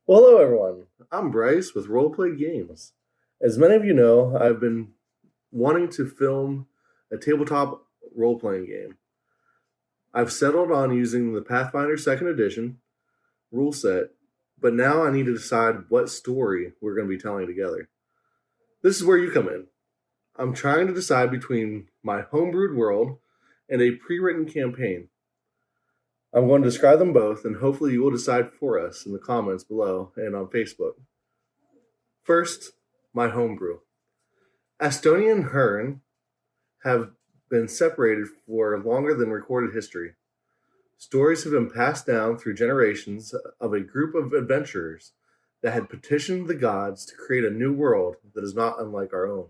Well, hello everyone. I'm Bryce with Roleplay Games. As many of you know, I've been wanting to film a tabletop role playing game. I've settled on using the Pathfinder Second Edition rule set, but now I need to decide what story we're going to be telling together. This is where you come in. I'm trying to decide between my homebrewed world and a pre written campaign. I'm going to describe them both, and hopefully, you will decide for us in the comments below and on Facebook. First, my homebrew. Estonia and Hearn have been separated for longer than recorded history. Stories have been passed down through generations of a group of adventurers that had petitioned the gods to create a new world that is not unlike our own.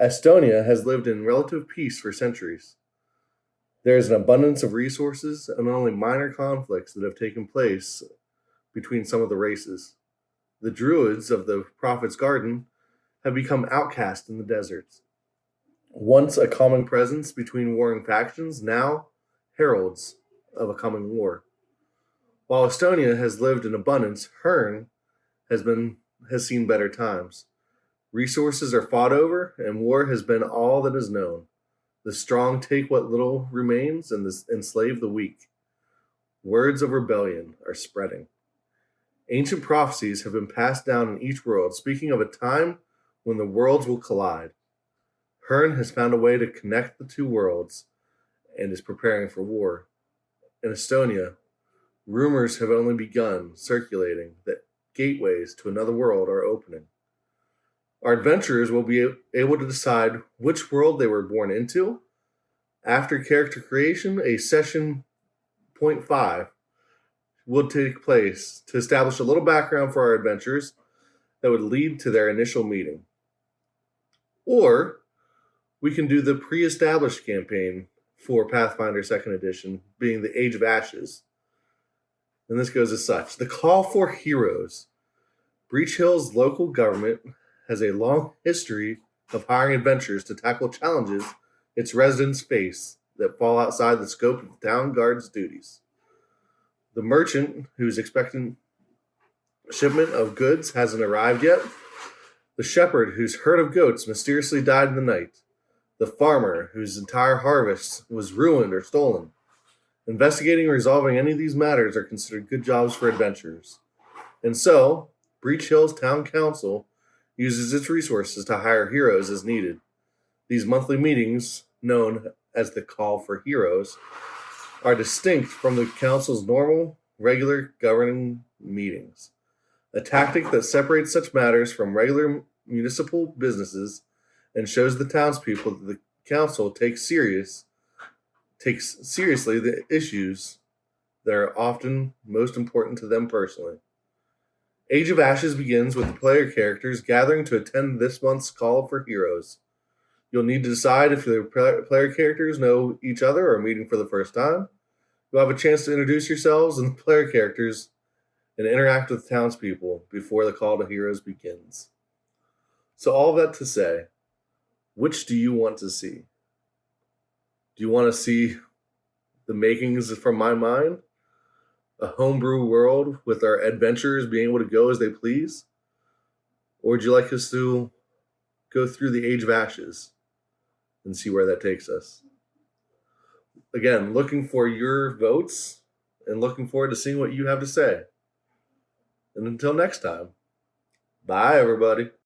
Estonia has lived in relative peace for centuries. There is an abundance of resources and only minor conflicts that have taken place between some of the races. The druids of the Prophet's Garden have become outcast in the deserts. Once a common presence between warring factions, now heralds of a coming war. While Estonia has lived in abundance, Hearn has seen better times. Resources are fought over, and war has been all that is known. The strong take what little remains and enslave the weak. Words of rebellion are spreading. Ancient prophecies have been passed down in each world, speaking of a time when the worlds will collide. Hearn has found a way to connect the two worlds and is preparing for war. In Estonia, rumors have only begun circulating that gateways to another world are opening. Our adventurers will be able to decide which world they were born into. After character creation, a session point 5 will take place to establish a little background for our adventurers that would lead to their initial meeting. Or we can do the pre-established campaign for Pathfinder 2nd Edition, being the Age of Ashes. And this goes as such. The Call for Heroes. Breach Hill's local government has a long history of hiring adventurers to tackle challenges its residents face that fall outside the scope of the town guard's duties. The merchant who's expecting shipment of goods hasn't arrived yet. The shepherd whose herd of goats mysteriously died in the night. The farmer whose entire harvest was ruined or stolen. Investigating and resolving any of these matters are considered good jobs for adventurers. And so, Breach Hill's town council uses its resources to hire heroes as needed. These monthly meetings, known as the Call for Heroes, are distinct from the council's normal, regular governing meetings. A tactic that separates such matters from regular municipal businesses and shows the townspeople that the council takes seriously the issues that are often most important to them personally. Age of Ashes begins with the player characters gathering to attend this month's Call for Heroes. You'll need to decide if the player characters know each other or are meeting for the first time. You'll have a chance to introduce yourselves and the player characters and interact with townspeople before the Call to Heroes begins. So all that to say, which do you want to see? Do you want to see the makings from my mind? A homebrew world with our adventurers being able to go as they please? Or would you like us to go through the Age of Ashes and see where that takes us? Again, looking for your votes and looking forward to seeing what you have to say. And until next time, bye everybody.